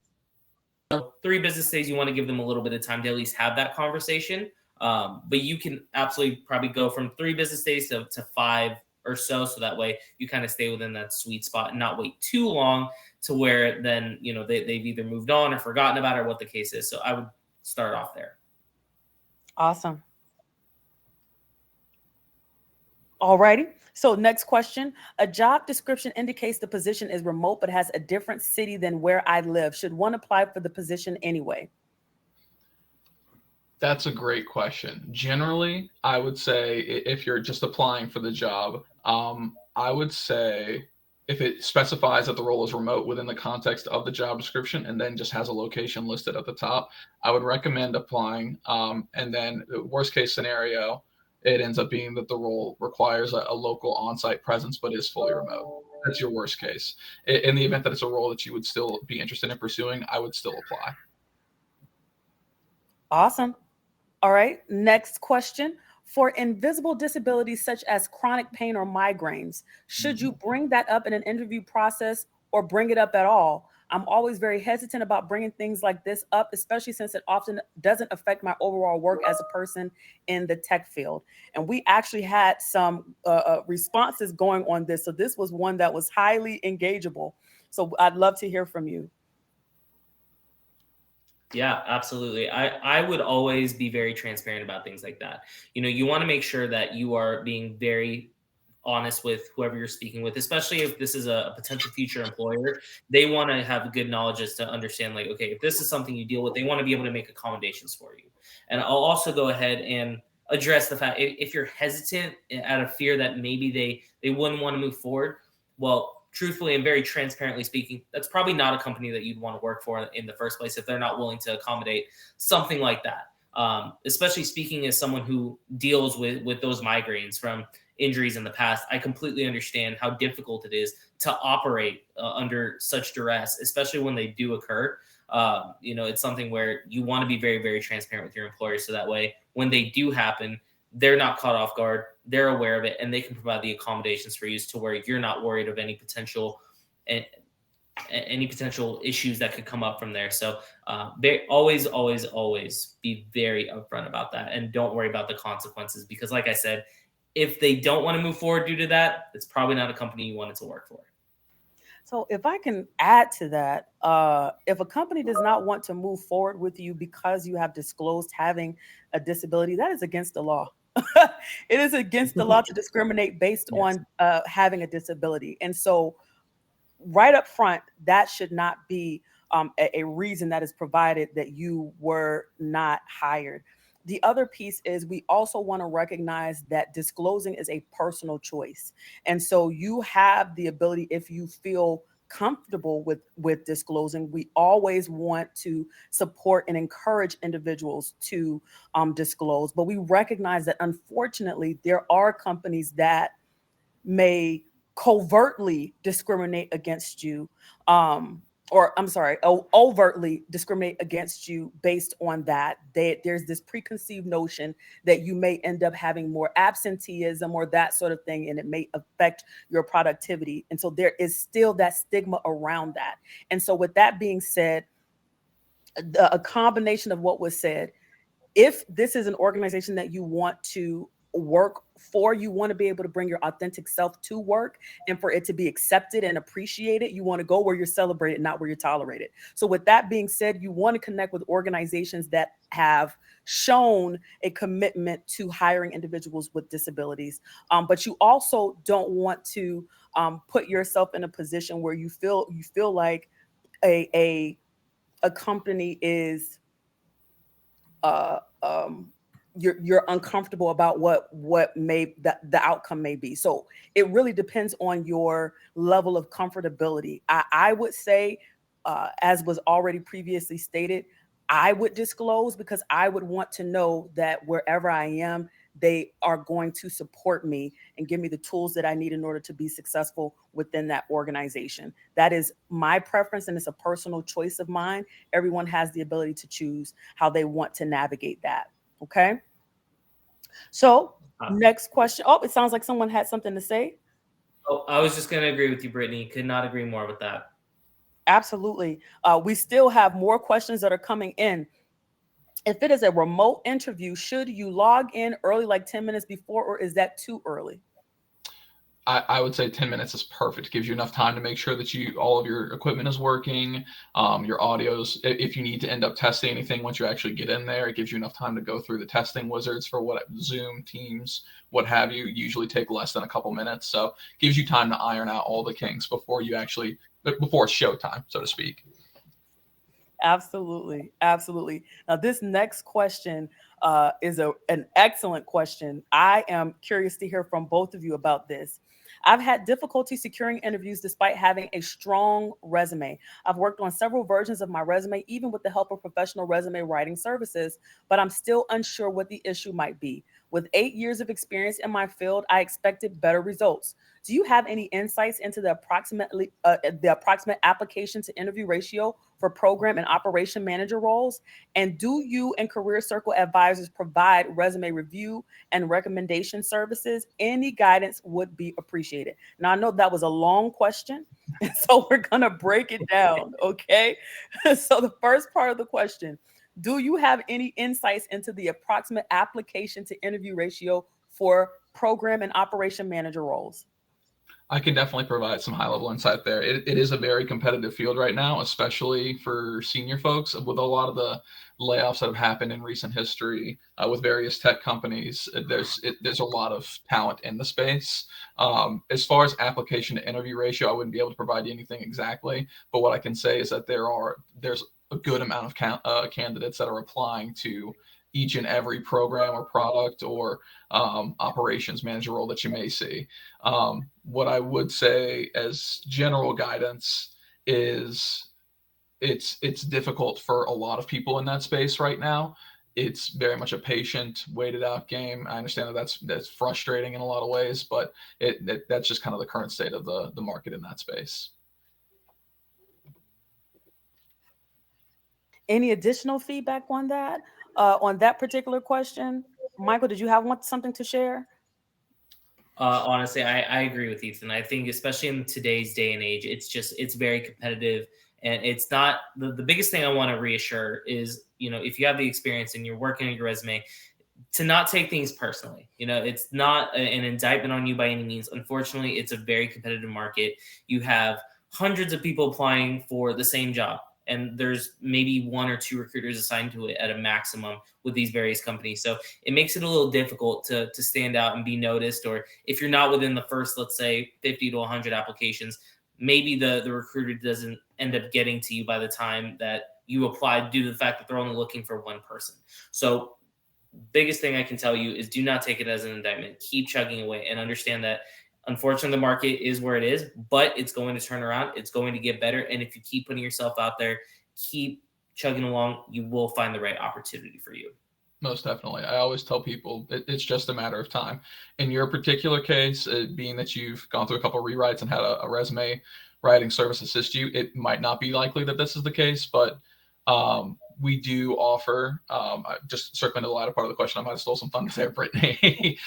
3 business days, you want to give them a little bit of time to at least have that conversation. But you can absolutely probably go from 3 business days to 5 or so that way you kind of stay within that sweet spot and not wait too long to where then, they've either moved on or forgotten about it or what the case is. So I would start off there. Awesome. All righty. So next question. A job description indicates the position is remote, but has a different city than where I live. Should one apply for the position anyway? That's a great question. Generally, I would say if you're just applying for the job, I would say if it specifies that the role is remote within the context of the job description and then just has a location listed at the top, I would recommend applying. And then the worst case scenario, it ends up being that the role requires a local on-site presence, but is fully remote. That's your worst case. In the event that it's a role that you would still be interested in pursuing, I would still apply. Awesome. All right. Next question. For invisible disabilities such as chronic pain or migraines, should you bring that up in an interview process or bring it up at all? I'm always very hesitant about bringing things like this up, especially since it often doesn't affect my overall work as a person in the tech field. And we actually had some responses going on this. So this was one that was highly engageable. So I'd love to hear from you. Yeah, absolutely. I would always be very transparent about things like that. You want to make sure that you are being very honest with whoever you're speaking with, especially if this is a potential future employer. They want to have good knowledge as to understand, like, okay, if this is something you deal with, they want to be able to make accommodations for you. And I'll also go ahead and address the fact if you're hesitant out of fear that maybe they wouldn't want to move forward, well, truthfully and very transparently speaking, that's probably not a company that you'd want to work for in the first place if they're not willing to accommodate something like that. Especially speaking as someone who deals with those migraines from injuries in the past, I completely understand how difficult it is to operate under such duress, especially when they do occur. It's something where you want to be very, very transparent with your employer so that way when they do happen, they're not caught off guard, they're aware of it, and they can provide the accommodations for you to where you're not worried of any potential issues that could come up from there. So they always be very upfront about that and don't worry about the consequences, because like I said, if they don't want to move forward due to that, it's probably not a company you wanted to work for. So if I can add to that, if a company does not want to move forward with you because you have disclosed having a disability, that is against the law. It is against the law to discriminate based on having a disability. And so right up front, that should not be a reason that is provided that you were not hired. The other piece is we also want to recognize that disclosing is a personal choice. And so you have the ability, if you feel comfortable with disclosing, we always want to support and encourage individuals to disclose. But we recognize that unfortunately there are companies that may covertly discriminate against you, or I'm sorry, overtly discriminate against you based on that. There's this preconceived notion that you may end up having more absenteeism or that sort of thing, and it may affect your productivity. And so there is still that stigma around that. And so with that being said, a combination of what was said, if this is an organization that you want to work for, you want to be able to bring your authentic self to work and for it to be accepted and appreciated, you want to go where you're celebrated, not where you're tolerated. So with that being said, you want to connect with organizations that have shown a commitment to hiring individuals with disabilities. But you also don't want to put yourself in a position where you feel like a company is you're uncomfortable about what may the outcome may be. So it really depends on your level of comfortability. I would say, as was already previously stated, I would disclose because I would want to know that wherever I am, they are going to support me and give me the tools that I need in order to be successful within that organization. That is my preference, and it's a personal choice of mine. Everyone has the ability to choose how they want to navigate that. Okay. So next question. Oh, it sounds like someone had something to say. Oh, I was just going to agree with you, Brittany. Could not agree more with that. Absolutely. We still have more questions that are coming in. If it is a remote interview, should you log in early, like 10 minutes before, or is that too early? I would say 10 minutes is perfect. It gives you enough time to make sure that all of your equipment is working, your audios. If you need to end up testing anything once you actually get in there, it gives you enough time to go through the testing wizards for what Zoom, Teams, what have you, usually take less than a couple minutes. So it gives you time to iron out all the kinks before it's showtime, so to speak. Absolutely. Absolutely. Now, this next question is an excellent question. I am curious to hear from both of you about this. I've had difficulty securing interviews despite having a strong resume. I've worked on several versions of my resume, even with the help of professional resume writing services, but I'm still unsure what the issue might be. With 8 years of experience in my field, I expected better results. Do you have any insights into the approximate application to interview ratio for program and operation manager roles? And do you and CareerCircle advisors provide resume review and recommendation services? Any guidance would be appreciated. Now, I know that was a long question, and so we're going to break it down, okay? So the first part of the question, do you have any insights into the approximate application to interview ratio for program and operation manager roles? I can definitely provide some high-level insight there. It is a very competitive field right now, especially for senior folks. With a lot of the layoffs that have happened in recent history with various tech companies, there's a lot of talent in the space. As far as application to interview ratio, I wouldn't be able to provide you anything exactly, but what I can say is that there's a good amount of candidates that are applying to each and every program or product or operations manager role that you may see. What I would say as general guidance is it's difficult for a lot of people in that space right now. It's very much a patient, waited out game. I understand that's frustrating in a lot of ways, but that's just kind of the current state of the market in that space. Any additional feedback on that particular question? Michael, did you have something to share? Honestly, I agree with Ethan. I think especially in today's day and age, it's very competitive, and it's not the biggest thing I want to reassure is, if you have the experience and you're working on your resume, to not take things personally. It's not an indictment on you by any means. Unfortunately, it's a very competitive market. You have hundreds of people applying for the same job, and there's maybe one or two recruiters assigned to it at a maximum with these various companies. So it makes it a little difficult to stand out and be noticed. Or if you're not within the first, let's say 50 to 100 applications, maybe the recruiter doesn't end up getting to you by the time that you applied due to the fact that they're only looking for one person. So biggest thing I can tell you is do not take it as an indictment. Keep chugging away and understand that unfortunately the market is where it is, but it's going to turn around. It's going to get better. And if you keep putting yourself out there, keep chugging along, you will find the right opportunity for you. Most definitely. I always tell people it's just a matter of time. In your particular case, being that you've gone through a couple of rewrites and had a resume writing service assist you, it might not be likely that this is the case, but we do offer, just circling to the latter part of the question, I might have stole some thunder there, Brittany.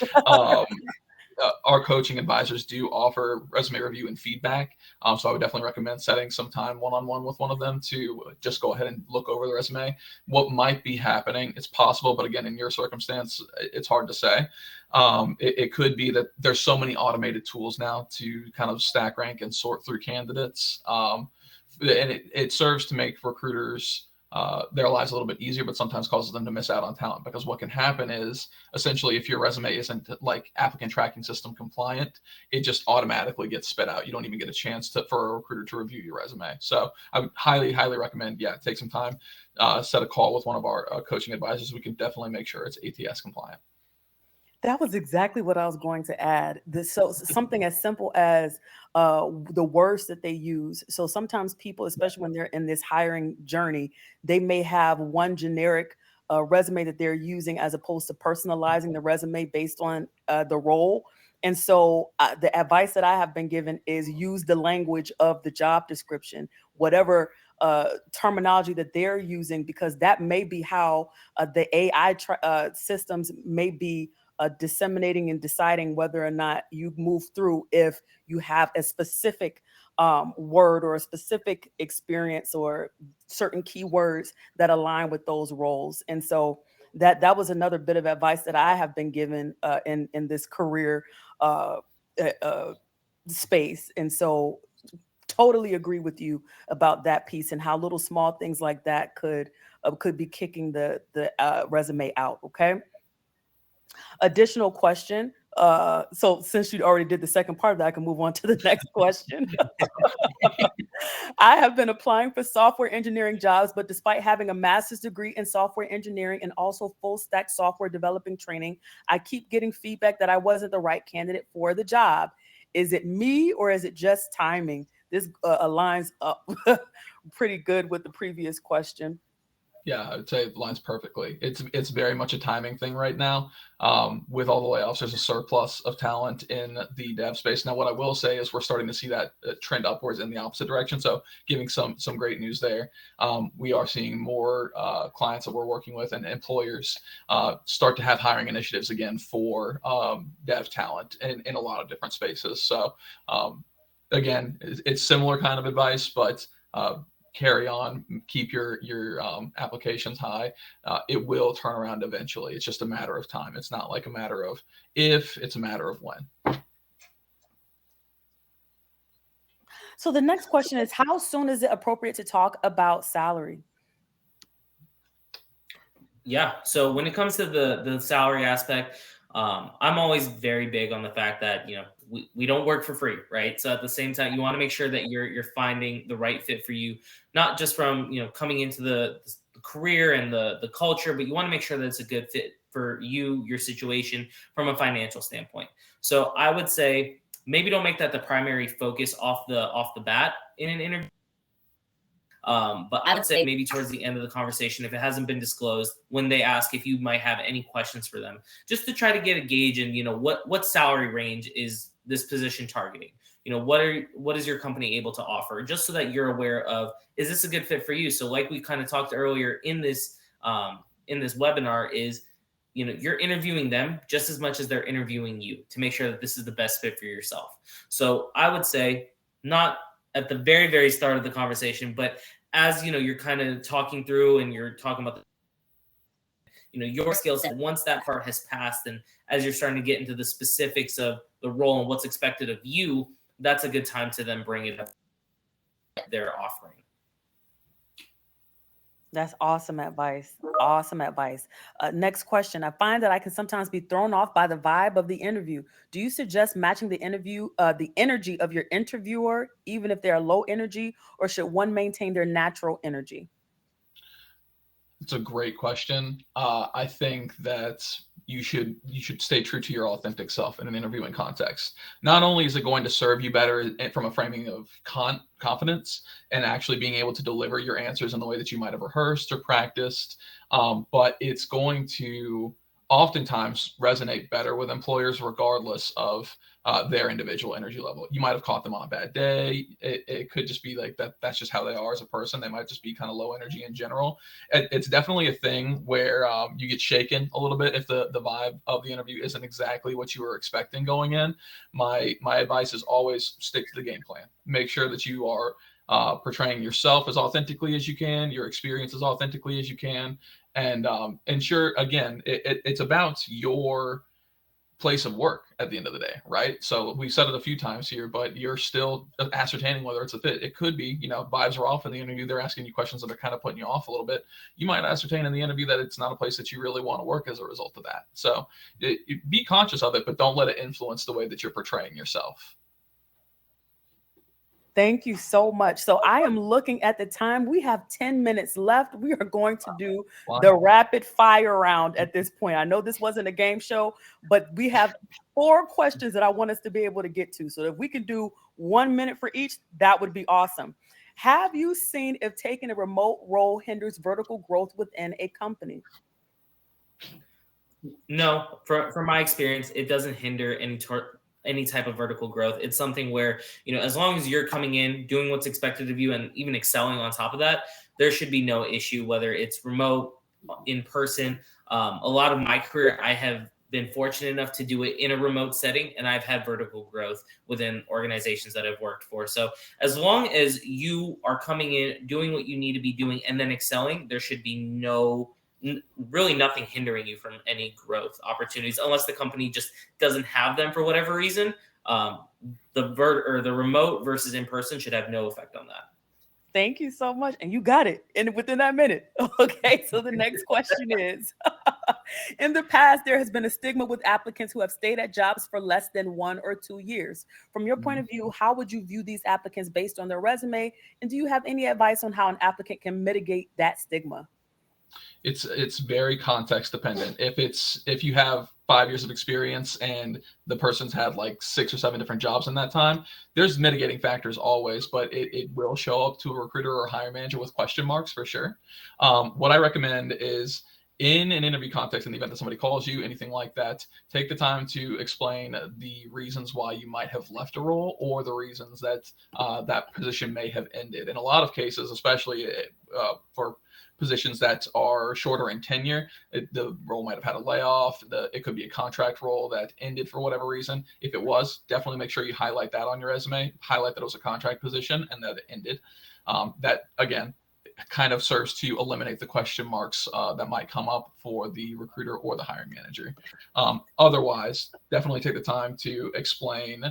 Our coaching advisors do offer resume review and feedback. So I would definitely recommend setting some time one-on-one with one of them to just go ahead and look over the resume. What might be happening, it's possible, but again, in your circumstance, it's hard to say. It could be that there's so many automated tools now to kind of stack rank and sort through candidates. And it serves to make recruiters their lives a little bit easier, but sometimes causes them to miss out on talent, because what can happen is essentially if your resume isn't like applicant tracking system compliant, it just automatically gets spit out. You don't even get a chance for a recruiter to review your resume. So I would highly recommend, take some time, set a call with one of our coaching advisors. We can definitely make sure it's ATS compliant. That was exactly what I was going to add. So something as simple as the words that they use. So sometimes people, especially when they're in this hiring journey, they may have one generic resume that they're using as opposed to personalizing the resume based on the role. And so the advice that I have been given is use the language of the job description, whatever terminology that they're using, because that may be how the AI systems may be disseminating and deciding whether or not you move through if you have a specific word or a specific experience or certain keywords that align with those roles. And so that was another bit of advice that I have been given in this career space. And so totally agree with you about that piece and how little small things like that could be kicking the resume out. Okay. Additional question. So since you already did the second part of that, I can move on to the next question. I have been applying for software engineering jobs, but despite having a master's degree in software engineering and also full stack software developing training, I keep getting feedback that I wasn't the right candidate for the job. Is it me or is it just timing? This aligns up pretty good with the previous question. Yeah, I would say it lines perfectly. It's very much a timing thing right now. With all the layoffs, there's a surplus of talent in the dev space. Now, what I will say is we're starting to see that trend upwards in the opposite direction. So giving some great news there. We are seeing more clients that we're working with and employers start to have hiring initiatives again for dev talent in a lot of different spaces. So again, it's similar kind of advice, but carry on, keep your applications high. It will turn around eventually. It's just a matter of time. It's not like a matter of if, it's a matter of when. So the next question is, how soon is it appropriate to talk about salary? Yeah. So when it comes to the salary aspect, I'm always very big on the fact that, we don't work for free, right? So at the same time, you want to make sure that you're finding the right fit for you, not just from, coming into the career and the culture, but you want to make sure that it's a good fit for you, your situation from a financial standpoint. So I would say maybe don't make that the primary focus off the bat in an interview. But I would say maybe towards the end of the conversation, if it hasn't been disclosed, when they ask if you might have any questions for them, just to try to get a gauge and, what salary range is this position targeting? What is your company able to offer? Just so that you're aware of, is this a good fit for you? So like we kind of talked earlier in this webinar is, you're interviewing them just as much as they're interviewing you to make sure that this is the best fit for yourself. So I would say not at the very, very start of the conversation, but as you're kind of talking through and you're talking about your skill set, once that part has passed, and as you're starting to get into the specifics of the role and what's expected of you, that's a good time to then bring it up they're offering. That's awesome advice. Awesome advice. Next question. I find that I can sometimes be thrown off by the vibe of the interview. Do you suggest matching the energy of your interviewer, even if they are low energy, or should one maintain their natural energy? It's a great question. I think that you should stay true to your authentic self in an interviewing context. Not only is it going to serve you better from a framing of confidence and actually being able to deliver your answers in the way that you might have rehearsed or practiced, but it's going to oftentimes resonate better with employers regardless of their individual energy level. You might have caught them on a bad day. It could just be like that. That's just how they are as a person. They might just be kind of low energy in general. It's definitely a thing where you get shaken a little bit if the vibe of the interview isn't exactly what you were expecting going in. My advice is always stick to the game plan. Make sure that you are portraying yourself as authentically as you can, your experience as authentically as you can, and ensure, again, it's about your place of work at the end of the day, right? So we've said it a few times here, but you're still ascertaining whether it's a fit. It could be, vibes are off in the interview. They're asking you questions that are kind of putting you off a little bit. You might ascertain in the interview that it's not a place that you really want to work as a result of that. So be conscious of it, but don't let it influence the way that you're portraying yourself. Thank you so much. So I am looking at the time. We have 10 minutes left. We are going to do the rapid fire round at this point. I know this wasn't a game show, but we have 4 questions that I want us to be able to get to. So if we could do 1 minute for each, that would be awesome. Have you seen if taking a remote role hinders vertical growth within a company? No, from my experience, it doesn't hinder any type of vertical growth. It's something where, as long as you're coming in, doing what's expected of you, and even excelling on top of that, there should be no issue, whether it's remote, in person. A lot of my career, I have been fortunate enough to do it in a remote setting, and I've had vertical growth within organizations that I've worked for. So as long as you are coming in, doing what you need to be doing, and then excelling, there should be really nothing hindering you from any growth opportunities, unless the company just doesn't have them for whatever reason. The remote versus in person should have no effect on that. Thank you so much. And you got it within that minute. Okay, so the next question is, in the past, there has been a stigma with applicants who have stayed at jobs for less than 1 or 2 years. From your point of view, how would you view these applicants based on their resume? And do you have any advice on how an applicant can mitigate that stigma? It's very context dependent. If you have 5 years of experience and the person's had like 6 or 7 different jobs in that time, there's mitigating factors always, but it will show up to a recruiter or a hiring manager with question marks for sure. What I recommend is, in an interview context, in the event that somebody calls you, anything like that, take the time to explain the reasons why you might have left a role, or the reasons that that position may have ended. In a lot of cases, especially for positions that are shorter in tenure, the role might have had a layoff. It could be a contract role that ended for whatever reason. If it was, definitely make sure you highlight that on your resume. Highlight that it was a contract position and that it ended. That, again, kind of serves to eliminate the question marks that might come up for the recruiter or the hiring manager. Otherwise, definitely take the time to explain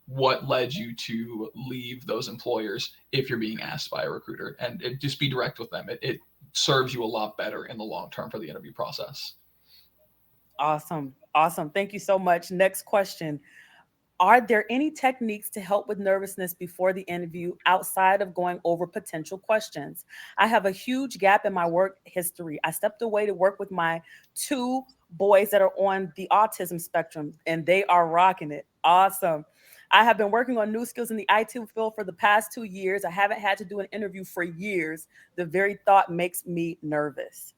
what led you to leave those employers if you're being asked by a recruiter, and just be direct with them. It serves you a lot better in the long term for the interview process. Awesome. Thank you so much. Next question. Are there any techniques to help with nervousness before the interview outside of going over potential questions? I have a huge gap in my work history. I stepped away to work with my 2 boys that are on the autism spectrum, and they are rocking it. Awesome. I have been working on new skills in the IT field for the past 2 years. I haven't had to do an interview for years. The very thought makes me nervous.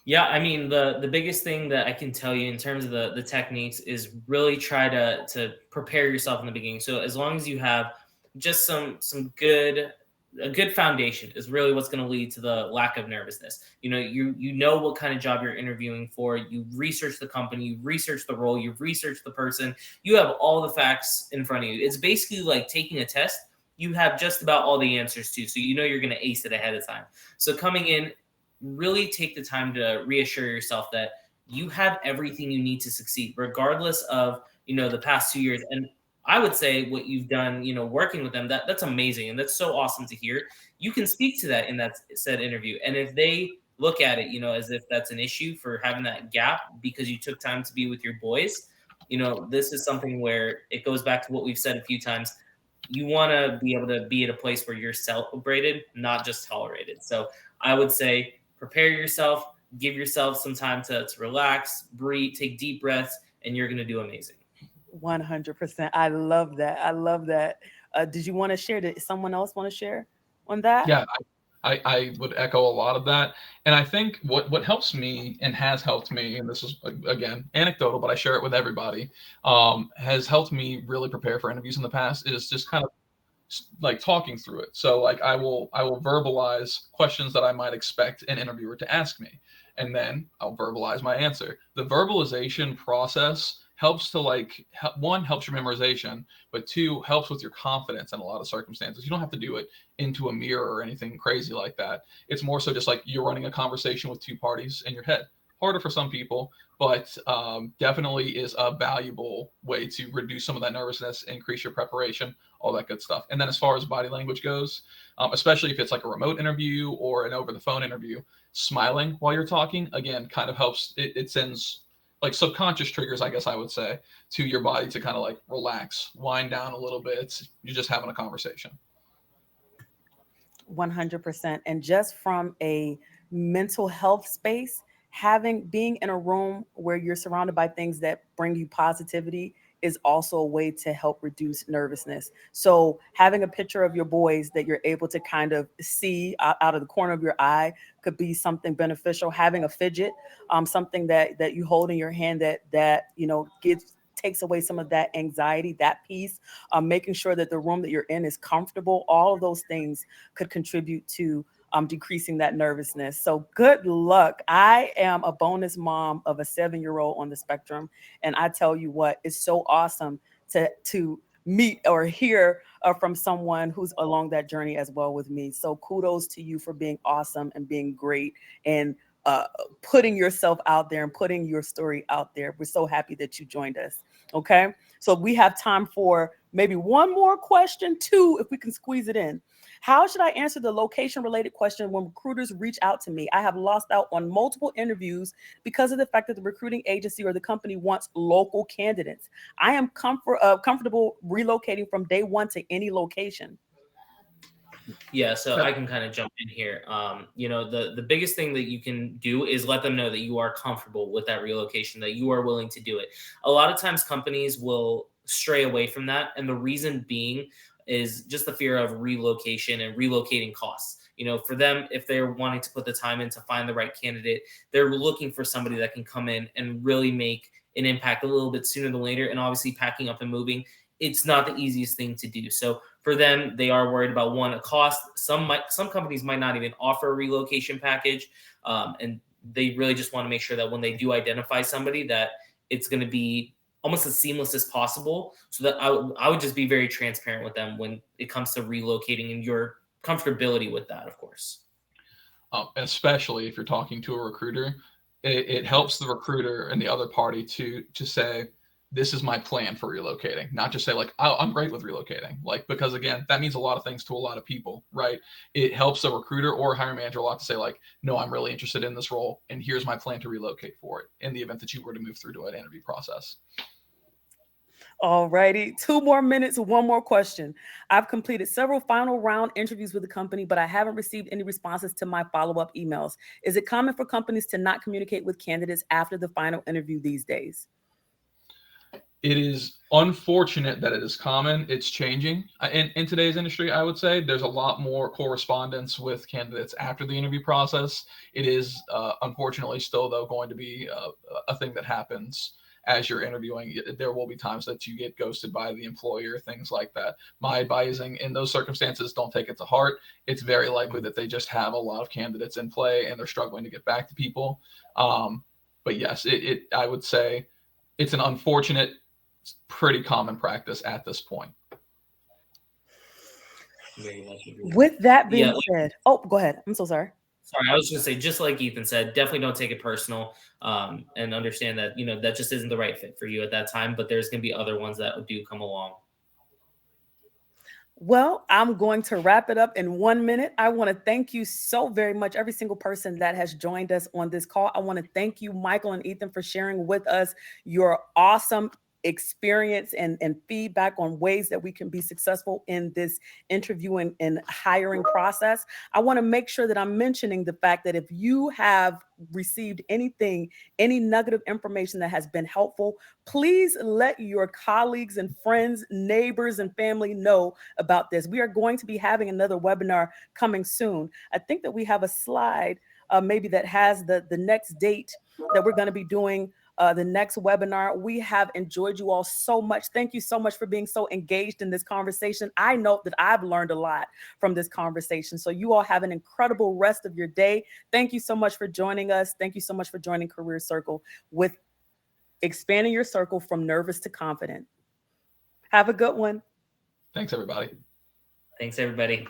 Yeah, I mean, the biggest thing that I can tell you in terms of the techniques is really try to prepare yourself in the beginning. So as long as you have just a good foundation is really what's going to lead to the lack of nervousness. You know what kind of job you're interviewing for. You research the company, you research the role, you've researched the person. You have all the facts in front of you. It's basically like taking a test. You have just about all the answers to, so you're going to ace it ahead of time. So coming in, really take the time to reassure yourself that you have everything you need to succeed, regardless of, the past 2 years. And I would say what you've done, working with them, that's amazing. And that's so awesome to hear. You can speak to that in that said interview. And if they look at it, as if that's an issue for having that gap because you took time to be with your boys, this is something where it goes back to what we've said a few times. you want to be able to be at a place where you're celebrated, not just tolerated. So I would say prepare yourself, give yourself some time to relax, breathe, take deep breaths, and you're going to do amazing. 100%. I love that. I love that. Did you want to share? Did someone else want to share on that? Yeah, I would echo a lot of that. And I think what helps me and has helped me, and this is again anecdotal, but I share it with everybody, has helped me really prepare for interviews in the past is just kind of like talking through it. So like I will verbalize questions that I might expect an interviewer to ask me, and then I'll verbalize my answer. The verbalization process helps to one, helps your memorization, but two, helps with your confidence in a lot of circumstances. You don't have to do it into a mirror or anything crazy like that. It's more so just like you're running a conversation with two parties in your head. Harder for some people, but definitely is a valuable way to reduce some of that nervousness, increase your preparation, all that good stuff. And then as far as body language goes, especially if it's like a remote interview or an over the phone interview, smiling while you're talking, again, kind of helps. It sends like subconscious triggers, I guess I would say, to your body to kind of like relax, wind down a little bit. You're just having a conversation. 100%. And just from a mental health space, being in a room where you're surrounded by things that bring you positivity is also a way to help reduce nervousness. So having a picture of your boys that you're able to kind of see out of the corner of your eye could be something beneficial. Having a fidget, something that you hold in your hand that takes away some of that anxiety, that peace, making sure that the room that you're in is comfortable. All of those things could contribute to decreasing that nervousness. So good luck. I am a bonus mom of a 7-year-old on the spectrum. And I tell you what, it's so awesome to meet or hear from someone who's along that journey as well with me. So kudos to you for being awesome and being great and putting yourself out there and putting your story out there. We're so happy that you joined us. Okay. So we have time for maybe one more question, two, if we can squeeze it in. How should I answer the location related question when recruiters reach out to me? I have lost out on multiple interviews because of the fact that the recruiting agency or the company wants local candidates. I am comfortable relocating from day one to any location. Yeah, so I can kind of jump in here. The biggest thing that you can do is let them know that you are comfortable with that relocation, that you are willing to do it. A lot of times companies will stray away from that. And the reason being is just the fear of relocation and relocating costs. For them, if they're wanting to put the time in to find the right candidate, they're looking for somebody that can come in and really make an impact a little bit sooner than later. And obviously packing up and moving, it's not the easiest thing to do. So for them, they are worried about a cost. Some companies might not even offer a relocation package. And they really just want to make sure that when they do identify somebody, that it's going to be almost as seamless as possible. So that I would just be very transparent with them when it comes to relocating and your comfortability with that, of course. Especially if you're talking to a recruiter, it helps the recruiter and the other party to say, this is my plan for relocating, not just say like, I'm great with relocating. Like, because again, that means a lot of things to a lot of people, right? It helps a recruiter or a hiring manager a lot to say like, no, I'm really interested in this role. And here's my plan to relocate for it in the event that you were to move through to an interview process. All righty. 2 more minutes. 1 more question. I've completed several final round interviews with the company, but I haven't received any responses to my follow-up emails. Is it common for companies to not communicate with candidates after the final interview these days? It is unfortunate that it is common. It's changing in today's industry. I would say there's a lot more correspondence with candidates after the interview process. It is unfortunately still, though, going to be a thing that happens as you're interviewing. There will be times that you get ghosted by the employer, things like that. My advising in those circumstances, don't take it to heart. It's very likely that they just have a lot of candidates in play and they're struggling to get back to people. But yes, I would say it's an unfortunate, pretty common practice at this point. With that being said, go ahead. I'm so sorry. Sorry, I was going to say, just like Ethan said, definitely don't take it personal, and understand that, that just isn't the right fit for you at that time, but there's going to be other ones that do come along. Well, I'm going to wrap it up in 1 minute. I want to thank you so very much, every single person that has joined us on this call. I want to thank you, Michael and Ethan, for sharing with us your awesome experience and feedback on ways that we can be successful in this interview and hiring process, I want to make sure that I'm mentioning the fact that if you have received anything, any negative information that has been helpful, please let your colleagues and friends, neighbors, and family know about this. We are going to be having another webinar coming soon. I think that we have a slide maybe that has the next date that we're going to be doing the next webinar. We have enjoyed you all so much. Thank you so much for being so engaged in this conversation. I know that I've learned a lot from this conversation. So you all have an incredible rest of your day. Thank you so much for joining us. Thank you so much for joining Career Circle with expanding your circle from nervous to confident. Have a good one. Thanks, everybody. Thanks, everybody.